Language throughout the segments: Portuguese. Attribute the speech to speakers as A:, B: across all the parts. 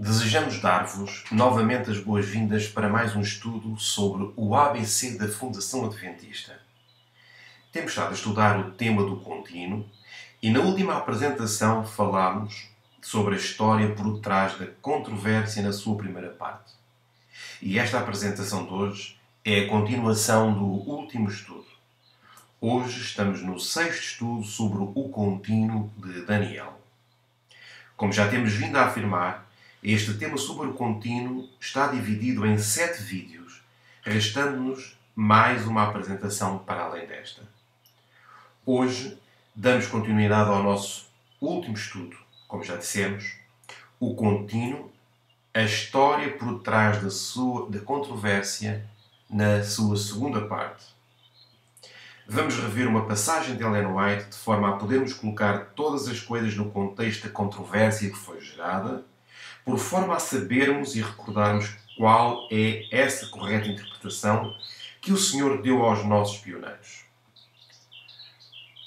A: Desejamos dar-vos novamente as boas-vindas para mais um estudo sobre o ABC da Fundação Adventista. Temos estado a estudar o tema do contínuo e na última apresentação falámos sobre a história por trás da controvérsia na sua primeira parte. E esta apresentação de hoje é a continuação do último estudo. Hoje estamos no sexto estudo sobre o contínuo de Daniel. Como já temos vindo a afirmar, este tema sobre o contínuo está dividido em 7 vídeos, restando-nos mais uma apresentação para além desta. Hoje damos continuidade ao nosso último estudo, como já dissemos, o contínuo, a história por trás da controvérsia na sua segunda parte. Vamos rever uma passagem de Ellen White de forma a podermos colocar todas as coisas no contexto da controvérsia que foi gerada, por forma a sabermos e recordarmos qual é essa correta interpretação que o Senhor deu aos nossos pioneiros.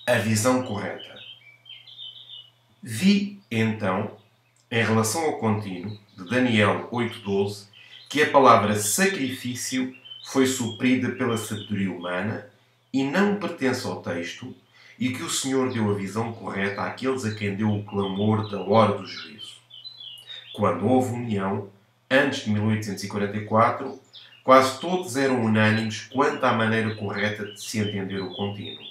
A: A visão correta. Vi, então, em relação ao contínuo, de Daniel 8:12, que a palavra sacrifício foi suprida pela sabedoria humana e não pertence ao texto, e que o Senhor deu a visão correta àqueles a quem deu o clamor da hora do juízo. Quando houve união, antes de 1844, quase todos eram unânimes quanto à maneira correta de se entender o contínuo.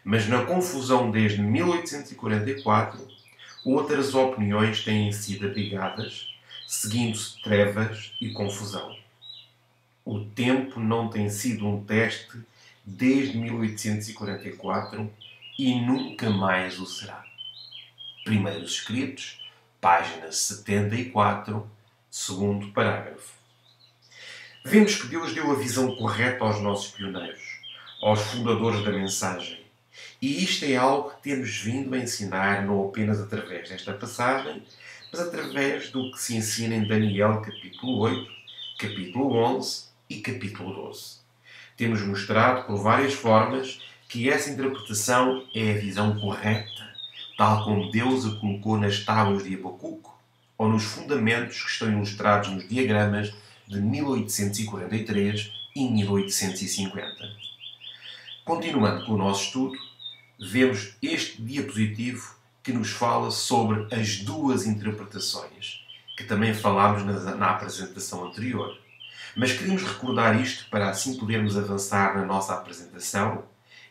A: Mas na confusão desde 1844, outras opiniões têm sido abrigadas, seguindo-se trevas e confusão. O tempo não tem sido um teste desde 1844 e nunca mais o será. Primeiros Escritos, página 74, segundo parágrafo. Vemos que Deus deu a visão correta aos nossos pioneiros, aos fundadores da mensagem. E isto é algo que temos vindo a ensinar não apenas através desta passagem, mas através do que se ensina em Daniel capítulo 8, capítulo 11 e capítulo 12. Temos mostrado por várias formas que essa interpretação é a visão correta, tal como Deus a colocou nas tábuas de Abacuque ou nos fundamentos que estão ilustrados nos diagramas de 1843 e 1850. Continuando com o nosso estudo, vemos este diapositivo que nos fala sobre as duas interpretações, que também falámos na apresentação anterior. Mas queremos recordar isto para assim podermos avançar na nossa apresentação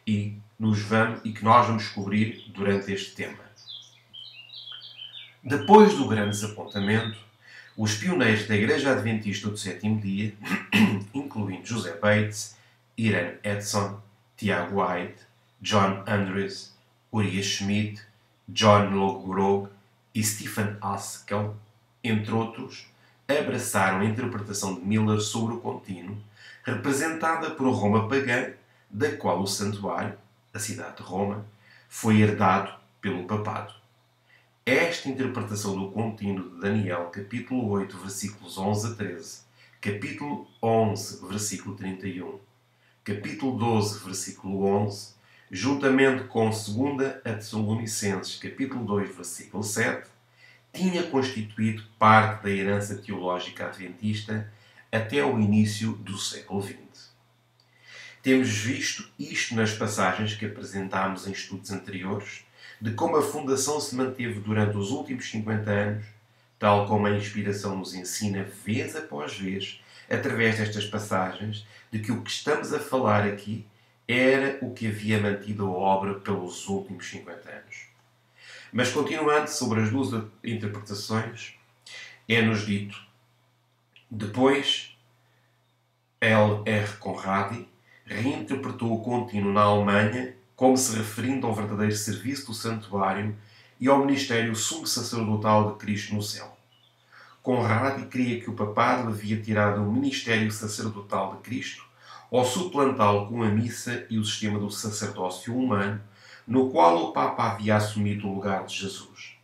A: e que nós vamos descobrir durante este tema. Depois do grande desapontamento, os pioneiros da Igreja Adventista do Sétimo Dia, incluindo José Bates, Iran Edson, Tiago White, John Andrews, Uriah Schmid, John Lovegrove e Stephen Haskell, entre outros, abraçaram a interpretação de Miller sobre o contínuo, representada por Roma pagã, da qual o santuário, a cidade de Roma, foi herdado pelo papado. Esta interpretação do contínuo de Daniel, capítulo 8, versículos 11 a 13, capítulo 11, versículo 31, capítulo 12, versículo 11, juntamente com 2 a Tessalonicenses, capítulo 2, versículo 7, tinha constituído parte da herança teológica adventista até o início do século XX. Temos visto isto nas passagens que apresentámos em estudos anteriores, de como a fundação se manteve durante os últimos 50 anos, tal como a inspiração nos ensina vez após vez, através destas passagens, de que o que estamos a falar aqui era o que havia mantido a obra pelos últimos 50 anos. Mas continuando sobre as duas interpretações, é-nos dito: depois, L. R. Conradi reinterpretou o contínuo na Alemanha como se referindo ao verdadeiro serviço do santuário e ao ministério sumo sacerdotal de Cristo no céu. Conradi cria que o papado havia tirado o ministério sacerdotal de Cristo ao suplantá-lo com a missa e o sistema do sacerdócio humano, no qual o Papa havia assumido o lugar de Jesus.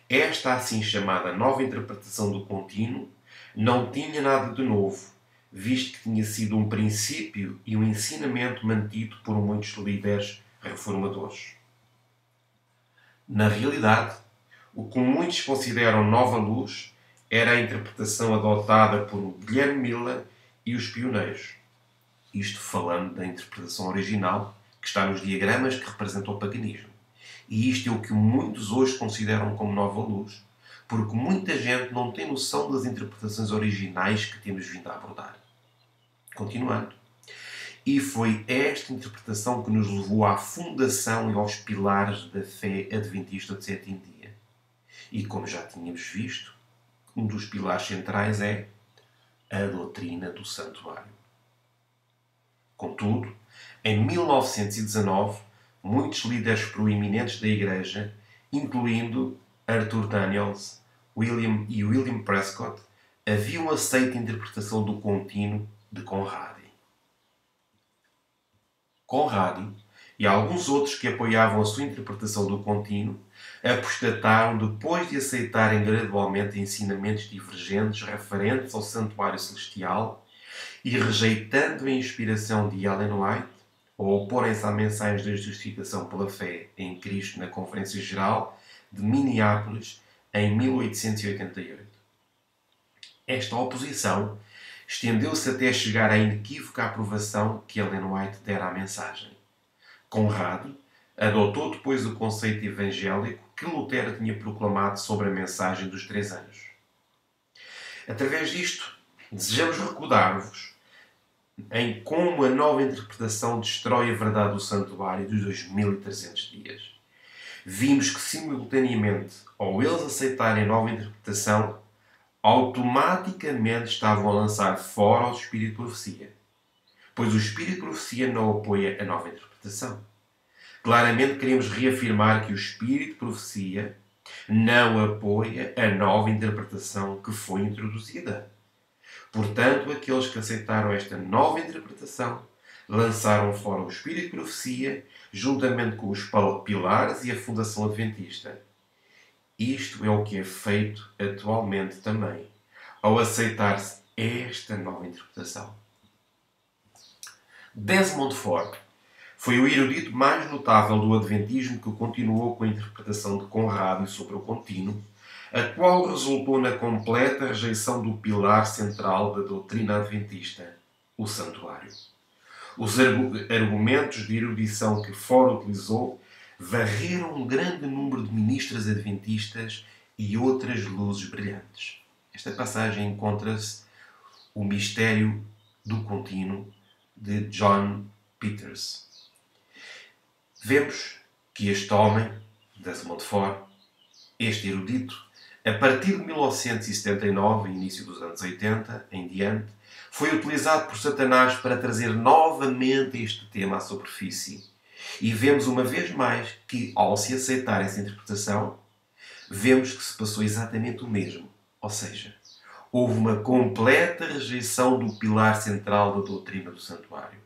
A: Esta assim chamada nova interpretação do contínuo não tinha nada de novo, visto que tinha sido um princípio e um ensinamento mantido por muitos líderes reformadores. Na realidade, o que muitos consideram nova luz era a interpretação adotada por Guilherme Miller e os pioneiros. Isto falando da interpretação original, que está nos diagramas que representam o paganismo. E isto é o que muitos hoje consideram como nova luz, porque muita gente não tem noção das interpretações originais que temos vindo a abordar. Continuando. E foi esta interpretação que nos levou à fundação e aos pilares da fé adventista do sétimo dia. E como já tínhamos visto, um dos pilares centrais é a doutrina do santuário. Contudo, em 1919, muitos líderes proeminentes da Igreja, incluindo Arthur Daniels e William Prescott, haviam aceito a interpretação do contínuo de Conradi. Conradi e alguns outros que apoiavam a sua interpretação do contínuo apostataram depois de aceitarem gradualmente ensinamentos divergentes referentes ao santuário celestial e rejeitando a inspiração de Ellen White, ou oporem-se à mensagem da justificação pela fé em Cristo na Conferência Geral de Minneapolis em 1888. Esta oposição estendeu-se até chegar à inequívoca aprovação que Ellen White dera à mensagem. Conradi adotou depois o conceito evangélico que Lutero tinha proclamado sobre a mensagem dos 3 anjos. Através disto, desejamos recordar-vos em como a nova interpretação destrói a verdade do santuário dos 2300 dias. Vimos que, simultaneamente, ao eles aceitarem a nova interpretação, automaticamente estavam a lançar fora o Espírito de Profecia, pois o Espírito de Profecia não apoia a nova interpretação. Claramente queremos reafirmar que o Espírito de Profecia não apoia a nova interpretação que foi introduzida. Portanto, aqueles que aceitaram esta nova interpretação lançaram fora o Espírito de Profecia, juntamente com os pilares e a fundação adventista. Isto é o que é feito atualmente também, ao aceitar-se esta nova interpretação. Desmond Ford foi o erudito mais notável do Adventismo que continuou com a interpretação de Conradi sobre o contínuo, a qual resultou na completa rejeição do pilar central da doutrina adventista, o santuário. Os argumentos de erudição que Ford utilizou varreram um grande número de ministras adventistas e outras luzes brilhantes. Esta passagem encontra-se o Mistério do Contínuo de John Peters. Vemos que este homem, Desmond Ford, este erudito, a partir de 1979 e início dos anos 80 em diante, foi utilizado por Satanás para trazer novamente este tema à superfície. E vemos uma vez mais que, ao se aceitar essa interpretação, vemos que se passou exatamente o mesmo. Ou seja, houve uma completa rejeição do pilar central da doutrina do santuário.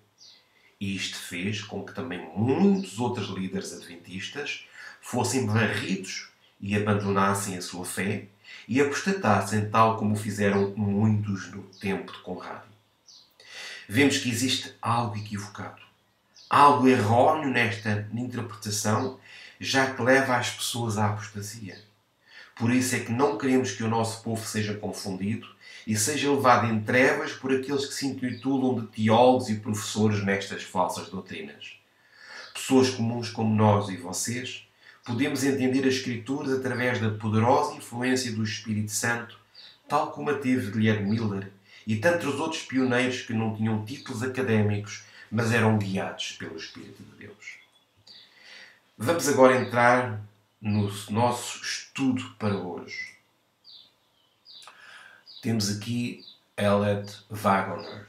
A: E isto fez com que também muitos outros líderes adventistas fossem varridos e abandonassem a sua fé e apostatassem tal como fizeram muitos no tempo de Conradi. Vemos que existe algo equivocado, algo erróneo nesta interpretação, já que leva as pessoas à apostasia. Por isso é que não queremos que o nosso povo seja confundido e seja levado em trevas por aqueles que se intitulam de teólogos e professores nestas falsas doutrinas. Pessoas comuns como nós e vocês, podemos entender as Escrituras através da poderosa influência do Espírito Santo, tal como a teve Guilherme Miller e tantos outros pioneiros que não tinham títulos académicos, mas eram guiados pelo Espírito de Deus. Vamos agora entrar no nosso estudo para hoje. Temos aqui Elliot Waggoner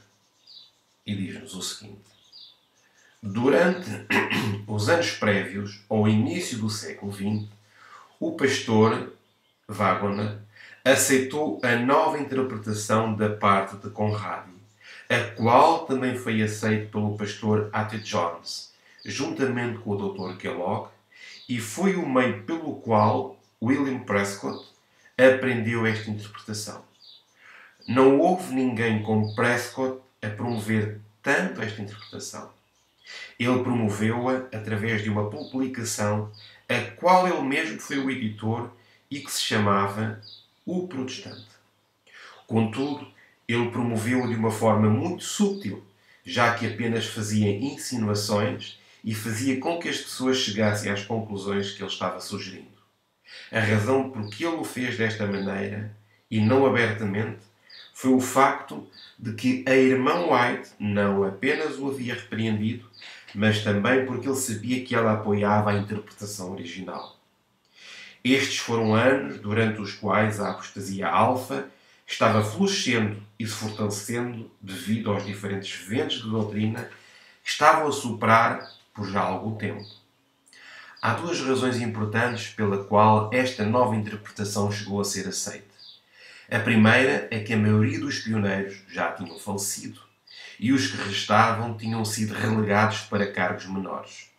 A: e diz-nos o seguinte: durante os anos prévios ao início do século XX, o pastor Waggoner aceitou a nova interpretação da parte de Conradi, a qual também foi aceita pelo pastor A.T. Jones, juntamente com o Dr. Kellogg, e foi o meio pelo qual William Prescott aprendeu esta interpretação. Não houve ninguém como Prescott a promover tanto esta interpretação. Ele promoveu-a através de uma publicação a qual ele mesmo foi o editor e que se chamava O Protestante. Contudo, ele promoveu-o de uma forma muito sútil, já que apenas fazia insinuações e fazia com que as pessoas chegassem às conclusões que ele estava sugerindo. A razão por que ele o fez desta maneira, e não abertamente, foi o facto de que a irmã White não apenas o havia repreendido, mas também porque ele sabia que ela apoiava a interpretação original. Estes foram anos durante os quais a apostasia alfa estava florescendo e se fortalecendo devido aos diferentes ventos de doutrina que estavam a soprar por já algum tempo. Há duas razões importantes pela qual esta nova interpretação chegou a ser aceita. A primeira é que a maioria dos pioneiros já tinham falecido e os que restavam tinham sido relegados para cargos menores.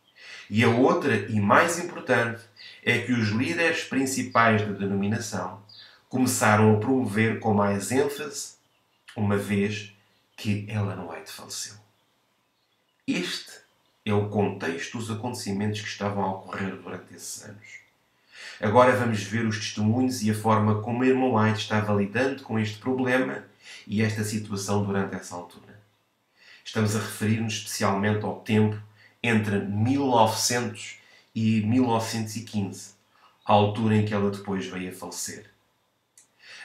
A: E a outra, e mais importante, é que os líderes principais da denominação começaram a promover com mais ênfase, uma vez que Ellen White faleceu. Este é o contexto dos acontecimentos que estavam a ocorrer durante esses anos. Agora vamos ver os testemunhos e a forma como a irmã White estava lidando com este problema e esta situação durante essa altura. Estamos a referir-nos especialmente ao tempo entre 1900 e 1915, a altura em que ela depois veio a falecer.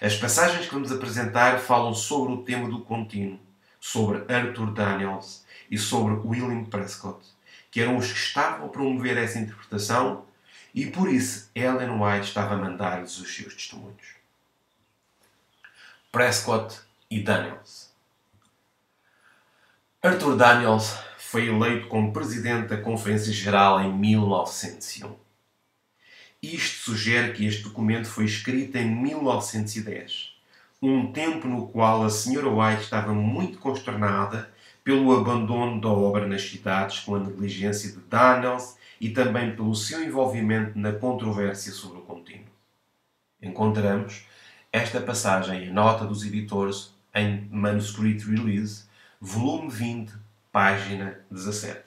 A: As passagens que vamos apresentar falam sobre o tema do contínuo, sobre Arthur Daniels e sobre William Prescott, que eram os que estavam a promover essa interpretação e por isso Ellen White estava a mandar-lhes os seus testemunhos. Prescott e Daniels. Arthur Daniels foi eleito como presidente da Conferência Geral em 1901. Isto sugere que este documento foi escrito em 1910, um tempo no qual a Sra. White estava muito consternada pelo abandono da obra nas cidades com a negligência de Daniels e também pelo seu envolvimento na controvérsia sobre o contínuo. Encontramos esta passagem em Nota dos Editores em Manuscript Release, volume 20, página 17.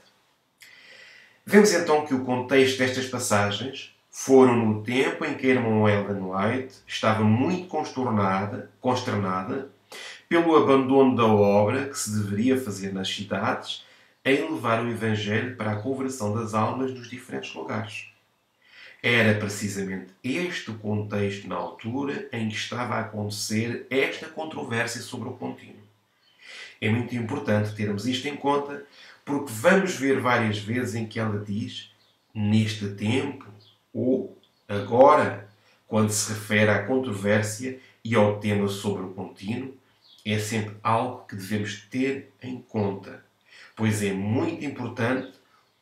A: Vemos então que o contexto destas passagens foram no tempo em que a irmã Ellen White estava muito consternada pelo abandono da obra que se deveria fazer nas cidades em levar o Evangelho para a conversão das almas nos diferentes lugares. Era precisamente este o contexto na altura em que estava a acontecer esta controvérsia sobre o contínuo. É muito importante termos isto em conta porque vamos ver várias vezes em que ela diz neste tempo ou agora, quando se refere à controvérsia e ao tema sobre o contínuo, é sempre algo que devemos ter em conta, pois é muito importante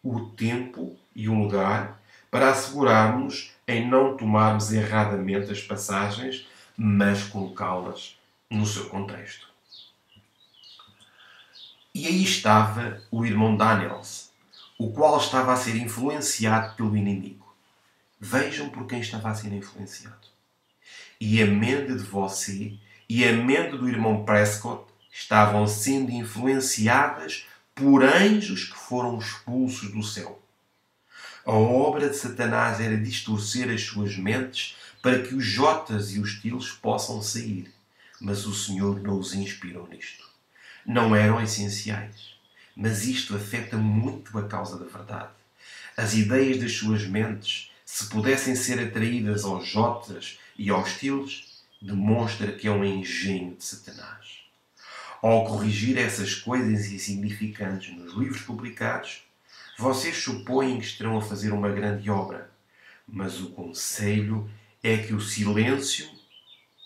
A: o tempo e o lugar para assegurarmos em não tomarmos erradamente as passagens, mas colocá-las no seu contexto. E aí estava o irmão Daniels, o qual estava a ser influenciado pelo inimigo. Vejam por quem estava a ser influenciado. E a mente de você e a mente do irmão Prescott estavam sendo influenciadas por anjos que foram expulsos do céu. A obra de Satanás era distorcer as suas mentes para que os jotas e os tilos possam sair. Mas o Senhor não os inspirou nisto. Não eram essenciais. Mas isto afeta muito a causa da verdade. As ideias das suas mentes, se pudessem ser atraídas aos jotas e aos tilos, demonstra que é um engenho de Satanás. Ao corrigir essas coisas insignificantes nos livros publicados, vocês supõem que estarão a fazer uma grande obra, mas o conselho é que o silêncio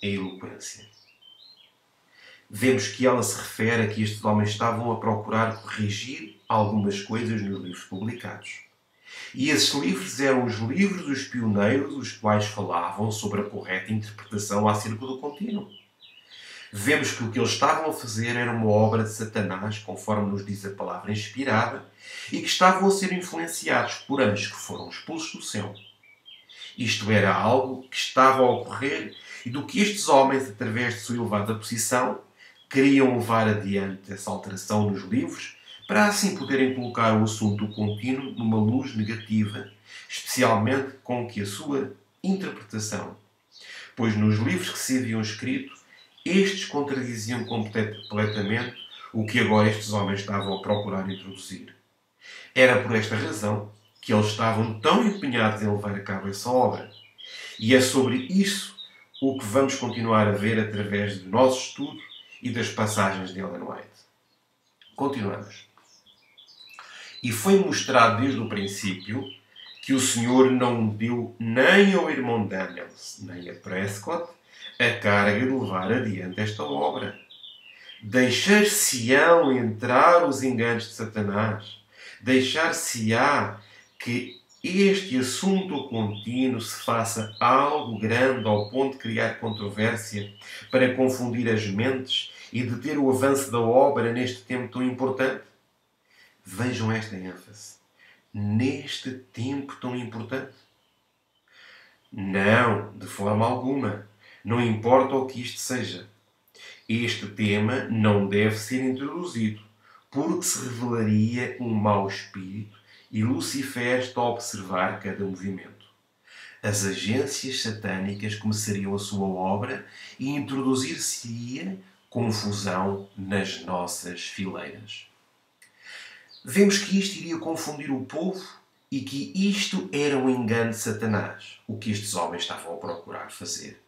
A: é eloquência. Vemos que ela se refere a que estes homens estavam a procurar corrigir algumas coisas nos livros publicados. E esses livros eram os livros dos pioneiros, os quais falavam sobre a correta interpretação acerca do contínuo. Vemos que o que eles estavam a fazer era uma obra de Satanás, conforme nos diz a palavra inspirada, e que estavam a ser influenciados por anjos que foram expulsos do céu. Isto era algo que estava a ocorrer e do que estes homens, através de sua elevada posição, queriam levar adiante essa alteração nos livros, para assim poderem colocar o assunto do contínuo numa luz negativa, especialmente com que a sua interpretação. Pois nos livros que se haviam escrito, estes contradiziam completamente o que agora estes homens estavam a procurar introduzir. Era por esta razão que eles estavam tão empenhados em levar a cabo essa obra. E é sobre isso o que vamos continuar a ver através do nosso estudo e das passagens de Ellen White. Continuamos. E foi mostrado desde o princípio que o Senhor não deu nem ao irmão Daniels, nem a Prescott, a carga de levar adiante esta obra. Deixar-se-ão entrar os enganos de Satanás. Deixar-se-á que este assunto contínuo se faça algo grande ao ponto de criar controvérsia para confundir as mentes e deter o avanço da obra neste tempo tão importante? Vejam esta ênfase. Neste tempo tão importante? Não, de forma alguma. Não importa o que isto seja. Este tema não deve ser introduzido, porque se revelaria um mau espírito e Lucifer está a observar cada movimento. As agências satânicas começariam a sua obra e introduzir-se-ia confusão nas nossas fileiras. Vemos que isto iria confundir o povo e que isto era um engano de Satanás, o que estes homens estavam a procurar fazer.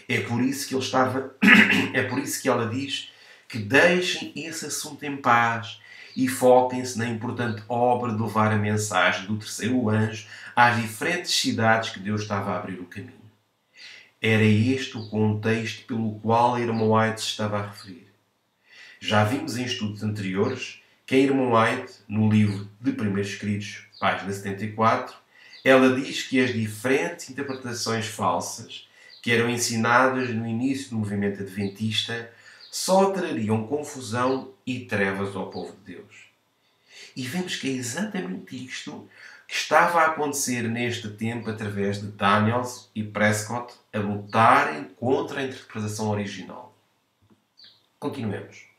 A: É por isso que ela diz que deixem esse assunto em paz e foquem-se na importante obra de levar a mensagem do terceiro anjo às diferentes cidades que Deus estava a abrir o caminho. Era este o contexto pelo qual a irmã White se estava a referir. Já vimos em estudos anteriores que a irmã White, no livro de Primeiros Escritos, página 74, ela diz que as diferentes interpretações falsas que eram ensinadas no início do movimento adventista só trariam confusão e trevas ao povo de Deus. E vemos que é exatamente isto que estava a acontecer neste tempo através de Daniels e Prescott a lutarem contra a interpretação original. Continuemos.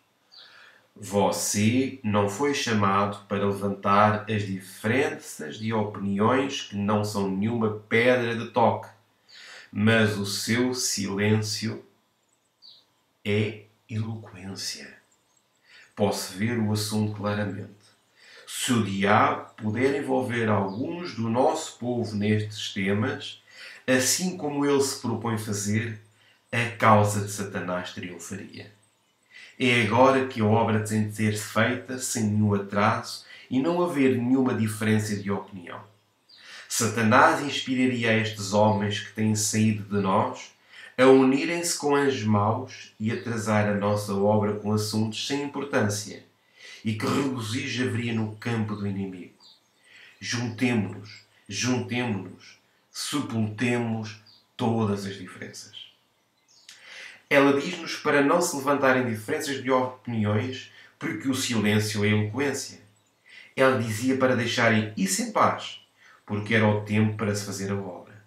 A: Você não foi chamado para levantar as diferenças de opiniões que não são nenhuma pedra de toque, mas o seu silêncio é eloquência. Posso ver o assunto claramente. Se o diabo puder envolver alguns do nosso povo nestes temas, assim como ele se propõe fazer, a causa de Satanás triunfaria. É agora que a obra tem de ser feita sem nenhum atraso e não haver nenhuma diferença de opinião. Satanás inspiraria a estes homens que têm saído de nós a unirem-se com anjos maus e atrasar a nossa obra com assuntos sem importância e que regozijo haveria no campo do inimigo. Juntemo-nos, sepultemos todas as diferenças. Ela diz-nos para não se levantarem diferenças de opiniões, porque o silêncio é eloquência. Ela dizia para deixarem isso em paz, porque era o tempo para se fazer a obra.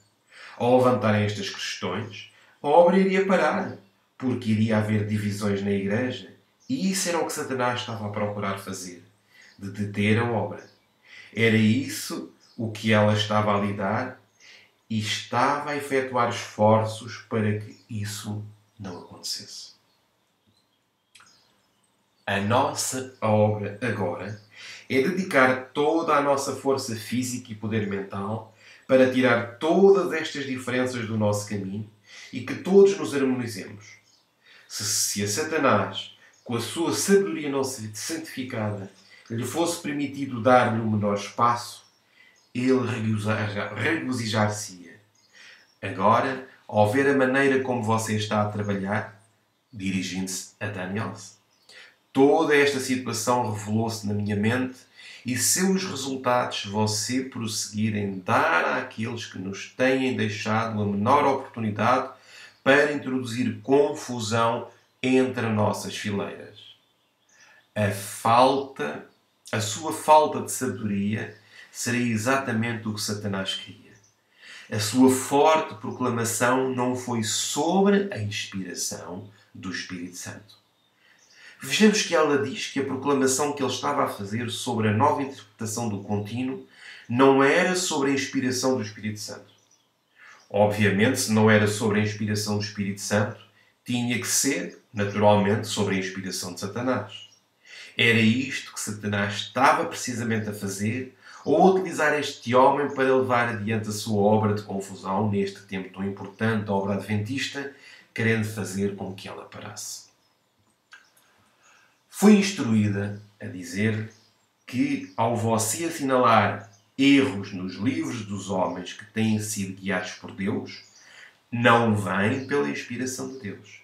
A: Ao levantarem estas questões, a obra iria parar, porque iria haver divisões na igreja, e isso era o que Satanás estava a procurar fazer, de deter a obra. Era isso o que ela estava a lidar e estava a efetuar esforços para que isso não acontecesse. A nossa obra agora é dedicar toda a nossa força física e poder mental para tirar todas estas diferenças do nosso caminho e que todos nos harmonizemos. Se a Satanás, com a sua sabedoria não santificada, lhe fosse permitido dar-lhe um menor espaço, ele regozijar-se-ia. Agora, ao ver a maneira como você está a trabalhar, dirigindo-se a Daniels, toda esta situação revelou-se na minha mente e seus resultados você prosseguir em dar àqueles que nos têm deixado a menor oportunidade para introduzir confusão entre nossas fileiras. A sua falta de sabedoria seria exatamente o que Satanás queria. A sua forte proclamação não foi sobre a inspiração do Espírito Santo. Vejamos que ela diz que a proclamação que ele estava a fazer sobre a nova interpretação do contínuo não era sobre a inspiração do Espírito Santo. Obviamente, se não era sobre a inspiração do Espírito Santo, tinha que ser, naturalmente, sobre a inspiração de Satanás. Era isto que Satanás estava precisamente a fazer, ou a utilizar este homem para levar adiante a sua obra de confusão neste tempo tão importante da obra adventista, querendo fazer com que ela parasse. Foi instruída a dizer que, ao você assinalar erros nos livros dos homens que têm sido guiados por Deus, não vêm pela inspiração de Deus.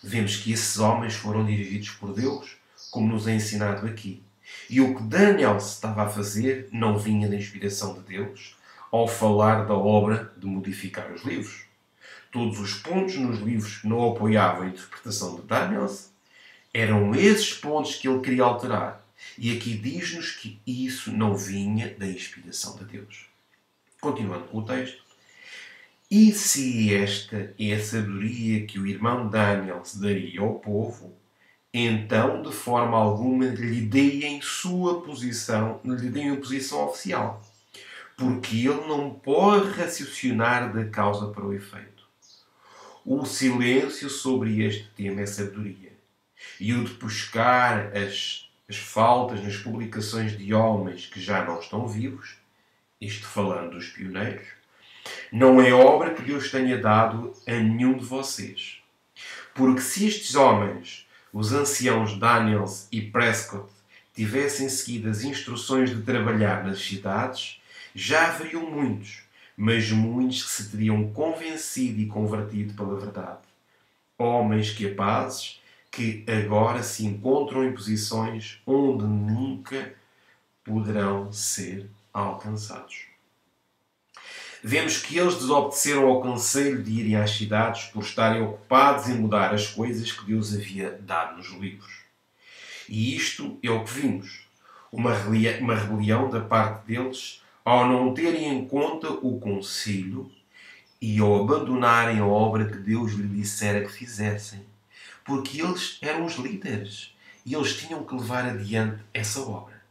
A: Vemos que esses homens foram dirigidos por Deus, como nos é ensinado aqui. E o que Daniel estava a fazer não vinha da inspiração de Deus ao falar da obra de modificar os livros. Todos os pontos nos livros que não apoiavam a interpretação de Daniel eram esses pontos que ele queria alterar. E aqui diz-nos que isso não vinha da inspiração de Deus. Continuando com o texto. E se esta é a sabedoria que o irmão Daniel se daria ao povo, então, de forma alguma, lhe deem posição oficial. Porque ele não pode raciocinar da causa para o efeito. O silêncio sobre este tema é sabedoria. E o de buscar as faltas nas publicações de homens que já não estão vivos, isto falando dos pioneiros, não é obra que Deus tenha dado a nenhum de vocês. Porque se estes homens, os anciãos Daniels e Prescott, tivessem seguido as instruções de trabalhar nas cidades, já haveriam muitos, mas muitos que se teriam convencido e convertido pela verdade. Homens capazes que agora se encontram em posições onde nunca poderão ser alcançados. Vemos que eles desobedeceram ao conselho de irem às cidades por estarem ocupados em mudar as coisas que Deus havia dado nos livros. E isto é o que vimos. Uma rebelião da parte deles ao não terem em conta o conselho e ao abandonarem a obra que Deus lhe dissera que fizessem. Porque eles eram os líderes e eles tinham que levar adiante essa obra.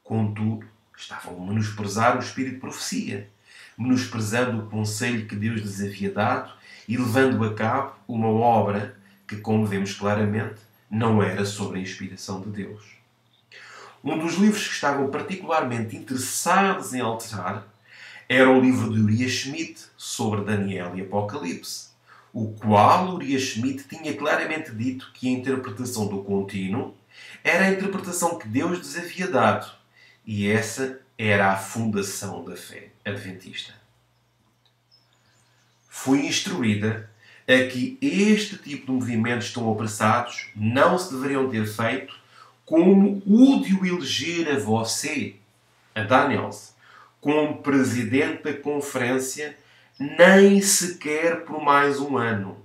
A: Contudo, estavam a menosprezar o espírito de profecia, menosprezando o conselho que Deus lhes havia dado e levando a cabo uma obra que, como vemos claramente, não era sobre a inspiração de Deus. Um dos livros que estavam particularmente interessados em alterar era o livro de Uriah Schmidt sobre Daniel e Apocalipse, o qual Uriah Schmidt tinha claramente dito que a interpretação do contínuo era a interpretação que Deus lhes havia dado, e essa era a fundação da fé adventista. Foi instruída a que este tipo de movimentos tão apressados não se deveriam ter feito, como o de o eleger a você, a Daniels, como presidente da conferência, nem sequer por mais um ano.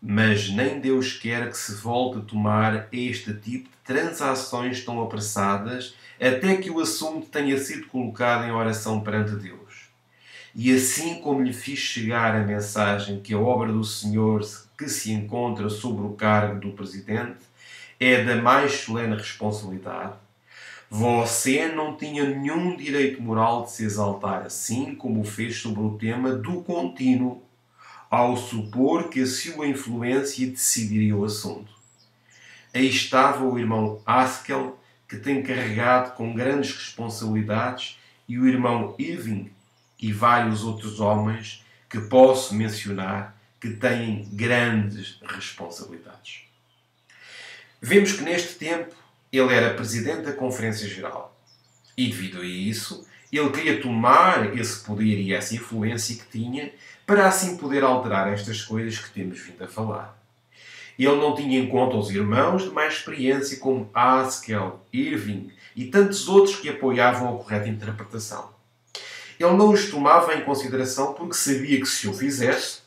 A: Mas nem Deus quer que se volte a tomar este tipo de transações tão apressadas até que o assunto tenha sido colocado em oração perante Deus. E assim como lhe fiz chegar a mensagem que a obra do Senhor que se encontra sobre o cargo do Presidente é da mais solene responsabilidade, você não tinha nenhum direito moral de se exaltar assim como o fez sobre o tema do contínuo, ao supor que a sua influência decidiria o assunto. Aí estava o irmão Haskell, que tem carregado com grandes responsabilidades, e o irmão Irving e vários outros homens que posso mencionar que têm grandes responsabilidades. Vemos que neste tempo ele era presidente da Conferência Geral e, devido a isso, ele queria tomar esse poder e essa influência que tinha para assim poder alterar estas coisas que temos vindo a falar. Ele não tinha em conta os irmãos de mais experiência como Haskell, Irving e tantos outros que apoiavam a correta interpretação. Ele não os tomava em consideração porque sabia que se o fizesse,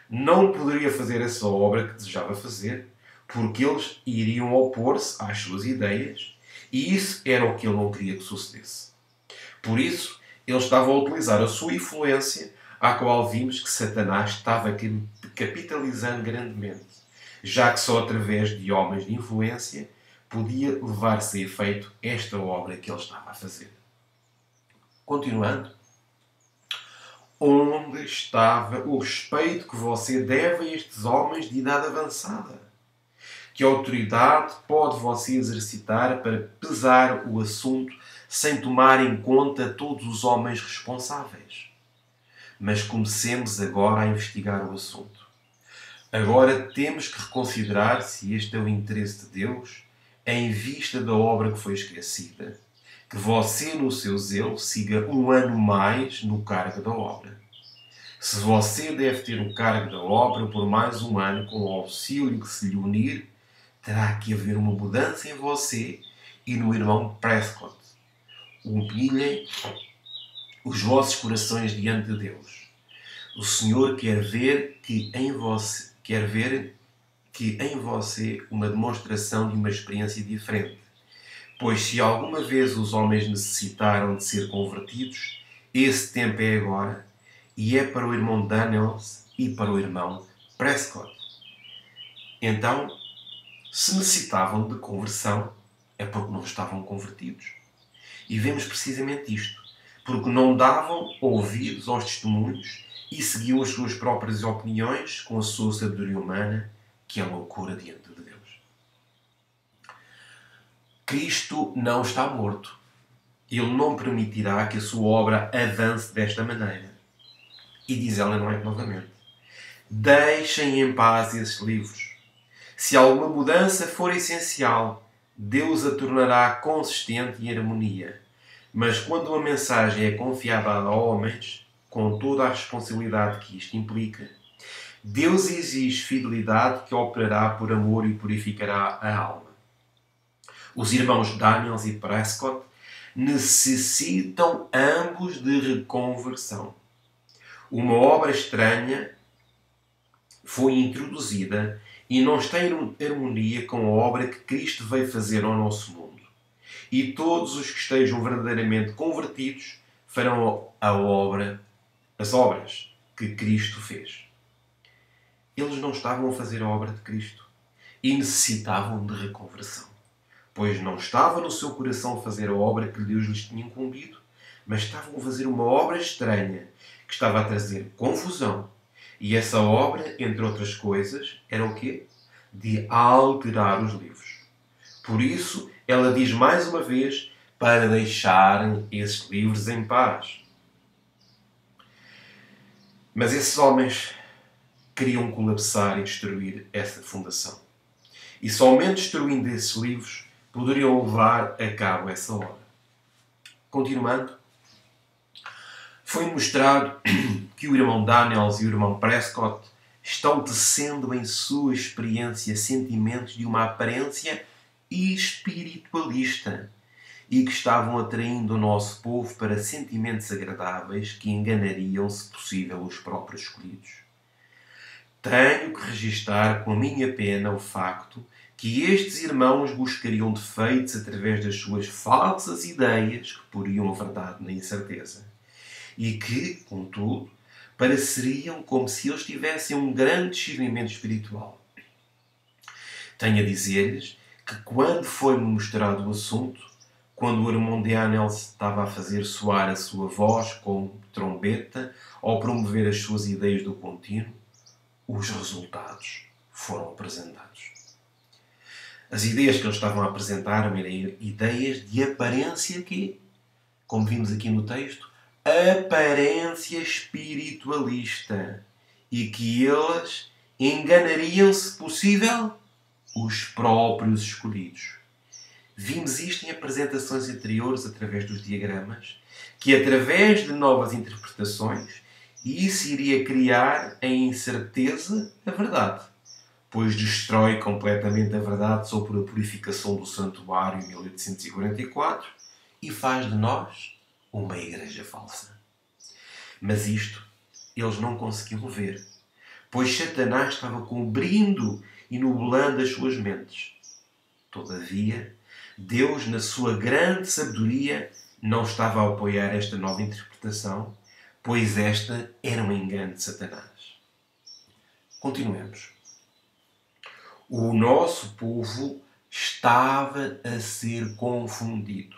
A: não poderia fazer essa obra que desejava fazer, porque eles iriam opor-se às suas ideias e isso era o que ele não queria que sucedesse. Por isso, ele estava a utilizar a sua influência, à qual vimos que Satanás estava capitalizando grandemente, já que só através de homens de influência podia levar-se a efeito esta obra que ele estava a fazer. Continuando. onde estava o respeito que você deve a estes homens de idade avançada? Que autoridade pode você exercitar para pesar o assunto sem tomar em conta todos os homens responsáveis? Mas comecemos agora a investigar o assunto. Agora temos que reconsiderar se este é o interesse de Deus, em vista da obra que foi esquecida. Que você, no seu zelo, siga um ano mais no cargo da obra. Se você deve ter o cargo da obra por mais um ano com o auxílio que se lhe unir, terá que haver uma mudança em você e no irmão Prescott. Humilhem os vossos corações diante de Deus. O Senhor quer ver em você uma demonstração de uma experiência diferente. Pois se alguma vez os homens necessitaram de ser convertidos, esse tempo é agora, e é para o irmão Daniels e para o irmão Prescott. Então, se necessitavam de conversão, é porque não estavam convertidos. E vemos precisamente isto, porque não davam ouvidos aos testemunhos e seguiam as suas próprias opiniões com a sua sabedoria humana, que é loucura diante de Deus. Cristo não está morto. Ele não permitirá que a sua obra avance desta maneira. E diz ela novamente: deixem em paz esses livros. Se alguma mudança for essencial, Deus a tornará consistente e em harmonia. Mas quando uma mensagem é confiada a homens, com toda a responsabilidade que isto implica, Deus exige fidelidade que operará por amor e purificará a alma. Os irmãos Daniels e Prescott necessitam ambos de reconversão. Uma obra estranha foi introduzida e não está em harmonia com a obra que Cristo veio fazer ao nosso mundo. E todos os que estejam verdadeiramente convertidos farão as obras que Cristo fez. Eles não estavam a fazer a obra de Cristo e necessitavam de reconversão, pois não estava no seu coração fazer a obra que Deus lhes tinha incumbido, mas estavam a fazer uma obra estranha que estava a trazer confusão. E essa obra, entre outras coisas, era o quê? De alterar os livros. Por isso, ela diz mais uma vez para deixarem esses livros em paz. Mas esses homens queriam colapsar e destruir essa fundação. E somente destruindo esses livros poderiam levar a cabo essa obra. Continuando, foi mostrado que o irmão Daniels e o irmão Prescott estão tecendo em sua experiência sentimentos de uma aparência espiritualista e que estavam atraindo o nosso povo para sentimentos agradáveis que enganariam, se possível, os próprios escolhidos. Tenho que registar com a minha pena o facto que estes irmãos buscariam defeitos através das suas falsas ideias que poriam a verdade na incerteza. E que, contudo, pareceriam como se eles tivessem um grande discernimento espiritual. Tenho a dizer-lhes que quando foi-me mostrado o assunto, quando o irmão Daniels estava a fazer soar a sua voz como trombeta ou promover as suas ideias do contínuo, os resultados foram apresentados. As ideias que eles estavam a apresentar eram ideias de aparência que, como vimos aqui no texto, aparência espiritualista, e que eles enganariam, se possível, os próprios escolhidos. Vimos isto em apresentações anteriores através dos diagramas, que através de novas interpretaçoes, isso iria criar a incerteza da verdade, pois destrói completamente a verdade sobre a purificação do santuário em 1844 e faz de nós uma igreja falsa. Mas isto eles não conseguiam ver, pois Satanás estava cobrindo e nublando as suas mentes. Todavia, Deus, na sua grande sabedoria, não estava a apoiar esta nova interpretação, pois esta era um engano de Satanás. Continuemos. O nosso povo estava a ser confundido.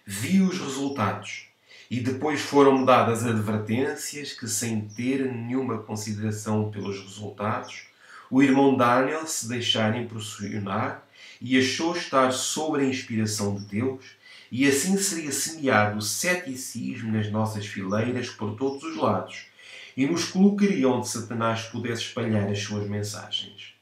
A: Viu os resultados E depois foram-me dadas advertências que, sem ter nenhuma consideração pelos resultados, o irmão Daniel se deixara impressionar e achou estar sob a inspiração de Deus, e assim seria semeado o ceticismo nas nossas fileiras por todos os lados, e nos colocaria onde Satanás pudesse espalhar as suas mensagens.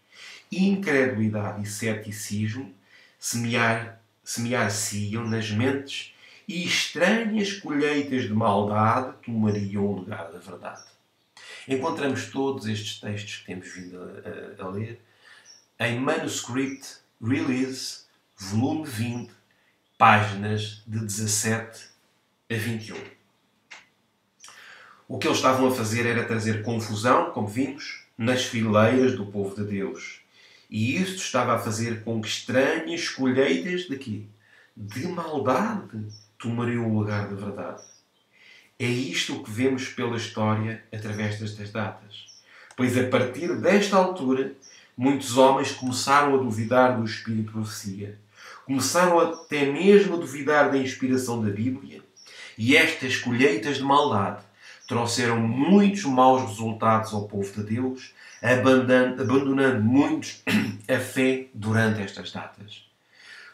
A: Incredulidade e ceticismo semear-se-iam nas mentes, e estranhas colheitas de maldade tomariam o lugar da verdade. Encontramos todos estes textos que temos vindo a ler em Manuscript Release, volume 20, páginas de 17 a 21. O que eles estavam a fazer era trazer confusão, como vimos, nas fileiras do povo de Deus. E isto estava a fazer com que estranhas colheitas de quê? De maldade tomariam o lugar da verdade. É isto que vemos pela história através destas datas. Pois a partir desta altura, muitos homens começaram a duvidar do Espírito de profecia. Começaram até mesmo a duvidar da inspiração da Bíblia. E estas colheitas de maldade trouxeram muitos maus resultados ao povo de Deus, abandonando muitos a fé durante estas datas.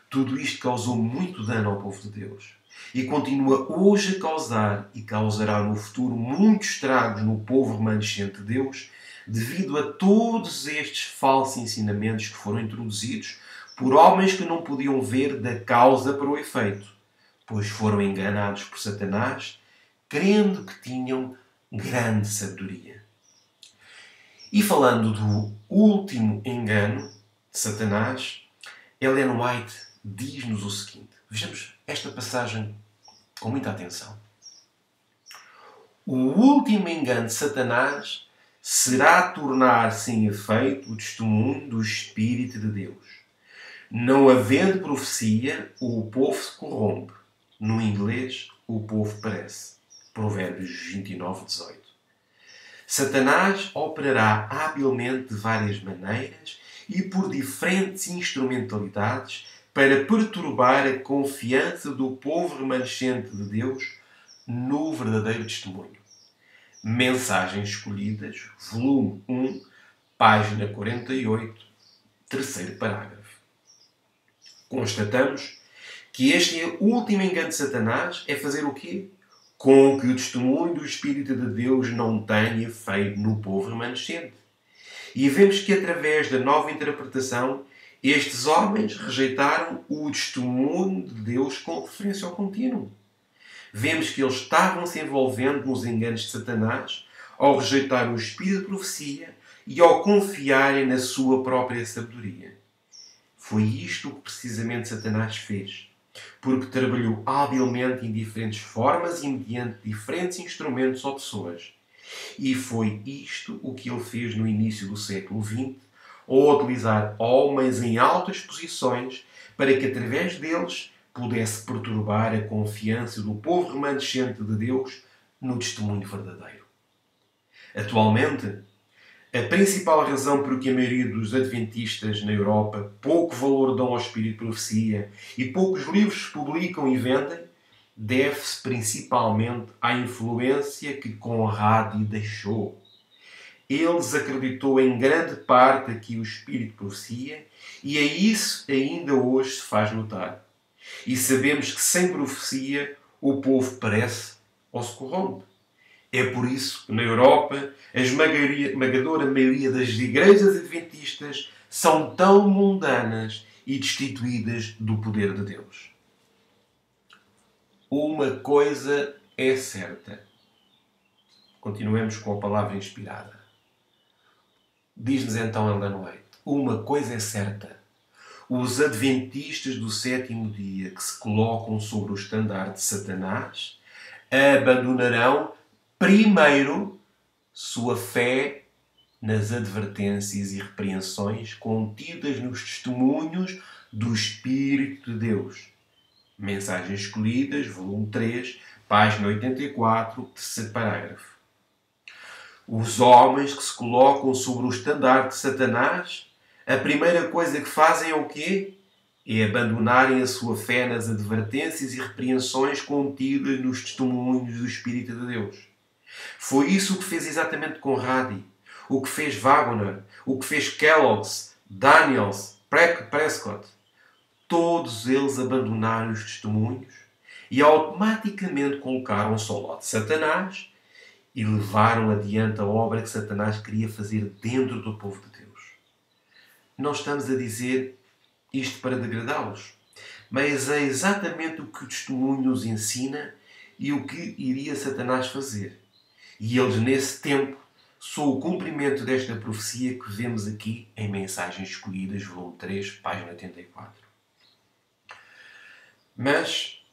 A: Tudo isto causou muito dano ao povo de Deus. E continua hoje a causar e causará no futuro muitos estragos no povo remanescente de Deus, devido a todos estes falsos ensinamentos que foram introduzidos por homens que não podiam ver da causa para o efeito, pois foram enganados por Satanás, crendo que tinham grande sabedoria. E falando do último engano de Satanás, Ellen White diz-nos o seguinte. Vejamos esta passagem com muita atenção. O último engano de Satanás será tornar sem efeito o testemunho do Espírito de Deus. Não havendo profecia, o povo se corrompe. No inglês, o povo perece. Provérbios 29, 18. Satanás operará habilmente de várias maneiras e por diferentes instrumentalidades para perturbar a confiança do povo remanescente de Deus no verdadeiro testemunho. Mensagens Escolhidas, volume 1, página 48, terceiro parágrafo. Constatamos que este último engano de Satanás é fazer o quê? Com que o testemunho do Espírito de Deus não tenha efeito no povo remanescente. E vemos que através da nova interpretação, estes homens rejeitaram o testemunho de Deus com referência ao contínuo. Vemos que eles estavam se envolvendo nos enganos de Satanás ao rejeitar o Espírito de profecia e ao confiarem na sua própria sabedoria. Foi isto que precisamente Satanás fez, porque trabalhou habilmente em diferentes formas e mediante diferentes instrumentos ou pessoas. E foi isto o que ele fez no início do século XX, ao utilizar homens em altas posições para que através deles pudesse perturbar a confiança do povo remanescente de Deus no testemunho verdadeiro. Atualmente, a principal razão por que a maioria dos adventistas na Europa pouco valor dão ao Espírito de profecia e poucos livros publicam e vendem, deve-se principalmente à influência que Conrad deixou. Ele desacreditou em grande parte aqui o Espírito de profecia e a isso ainda hoje se faz notar. E sabemos que sem profecia o povo perece ou se corrompe. É por isso que na Europa a esmagadora maioria das igrejas adventistas são tão mundanas e destituídas do poder de Deus. Uma coisa é certa. Continuemos com a palavra inspirada. Diz-nos então Ellen White, uma coisa é certa. Os adventistas do sétimo dia que se colocam sobre o estandarte de Satanás abandonarão primeiro sua fé nas advertências e repreensões contidas nos testemunhos do Espírito de Deus. Mensagens Escolhidas, volume 3, página 84, terceiro parágrafo. Os homens que se colocam sobre o estandarte de Satanás, a primeira coisa que fazem é o quê? é abandonarem a sua fé nas advertências e repreensões contidas nos testemunhos do Espírito de Deus. Foi isso o que fez exatamente Conradi, o que fez Wagner, o que fez Kellogg's, Daniels, Prescott. Todos eles abandonaram os testemunhos e automaticamente colocaram-se ao lado de Satanás e levaram adiante a obra que Satanás queria fazer dentro do povo de Deus. Não estamos a dizer isto para degradá-los, mas é exatamente o que o testemunho nos ensina e o que iria Satanás fazer. E eles, nesse tempo, são o cumprimento desta profecia que vemos aqui em Mensagens Escolhidas, volume 3, página 84. Mas,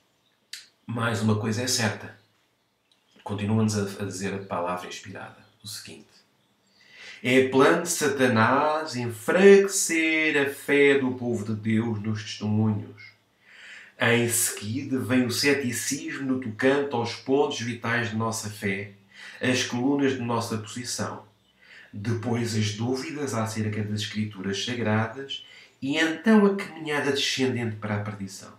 A: mais uma coisa é certa. Continua-nos a dizer a palavra inspirada. O seguinte. É plano de Satanás enfraquecer a fé do povo de Deus nos testemunhos. Em seguida vem o ceticismo no tocante aos pontos vitais de nossa fé, as colunas de nossa posição. Depois as dúvidas acerca das Escrituras Sagradas e então a caminhada descendente para a perdição.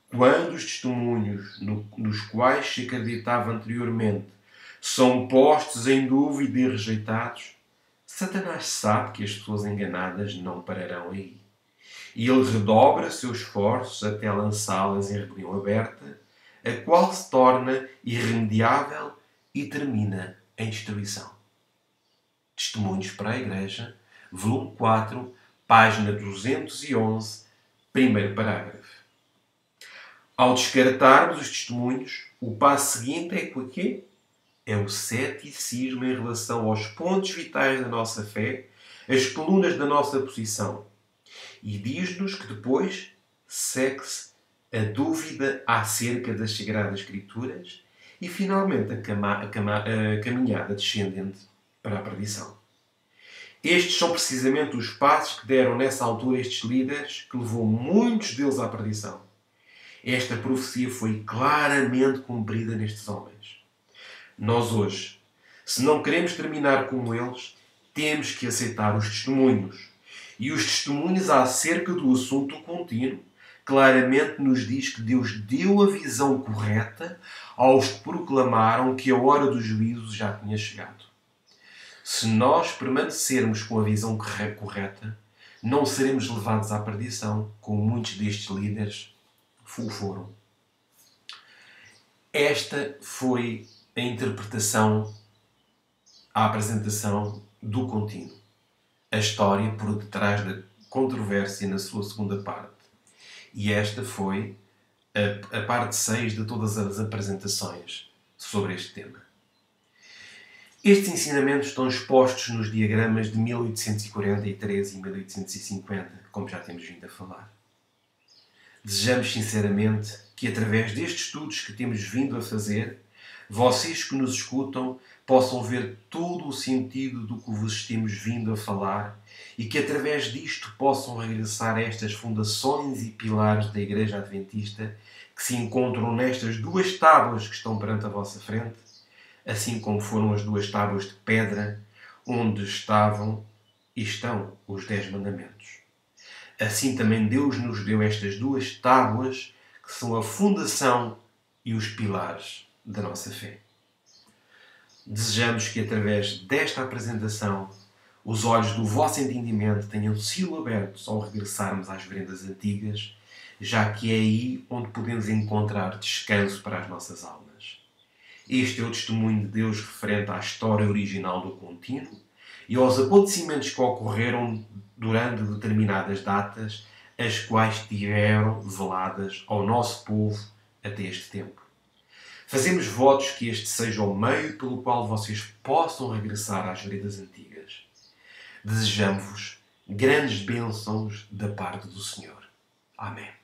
A: Quando os testemunhos nos quais se acreditava anteriormente são postos em dúvida e rejeitados, Satanás sabe que as pessoas enganadas não pararão aí. E ele redobra seus esforços até lançá-las em rebelião aberta, a qual se torna irremediável e termina em destruição. Testemunhos para a Igreja, volume 4, página 211, primeiro parágrafo. Ao descartarmos os testemunhos, o passo seguinte é o quê? É o ceticismo em relação aos pontos vitais da nossa fé, as colunas da nossa posição. E diz-nos que depois segue-se a dúvida acerca das Sagradas Escrituras e, finalmente, a caminhada descendente para a perdição. Estes são precisamente os passos que deram nessa altura estes líderes, que levou muitos deles à perdição. Esta profecia foi claramente cumprida nestes homens. Nós hoje, se não queremos terminar como eles, temos que aceitar os testemunhos. E os testemunhos acerca do assunto contínuo claramente nos diz que Deus deu a visão correta aos que proclamaram que a hora do juízo já tinha chegado. Se nós permanecermos com a visão correta, não seremos levados à perdição, como muitos destes líderes o foram. Esta foi a interpretação, a apresentação do contínuo. A história por detrás da controvérsia na sua segunda parte. E esta foi a parte 6 de todas as apresentações sobre este tema. Estes ensinamentos estão expostos nos diagramas de 1843 e 1850, como já temos vindo a falar. Desejamos sinceramente que, através destes estudos que temos vindo a fazer, vocês que nos escutam possam ver todo o sentido do que vos temos vindo a falar e que, através disto, possam regressar a estas fundações e pilares da Igreja Adventista que se encontram nestas duas tábuas que estão perante a vossa frente, assim como foram as duas tábuas de pedra onde estavam e estão os 10 mandamentos. Assim também Deus nos deu estas duas tábuas que são a fundação e os pilares da nossa fé. Desejamos que, através desta apresentação, os olhos do vosso entendimento tenham sido abertos ao regressarmos às veredas antigas, já que é aí onde podemos encontrar descanso para as nossas almas. Este é o testemunho de Deus referente à história original do contínuo e aos acontecimentos que ocorreram durante determinadas datas, as quais tiveram veladas ao nosso povo até este tempo. Fazemos votos que este seja o meio pelo qual vocês possam regressar às veredas antigas. Desejamos-vos grandes bênçãos da parte do Senhor. Amém.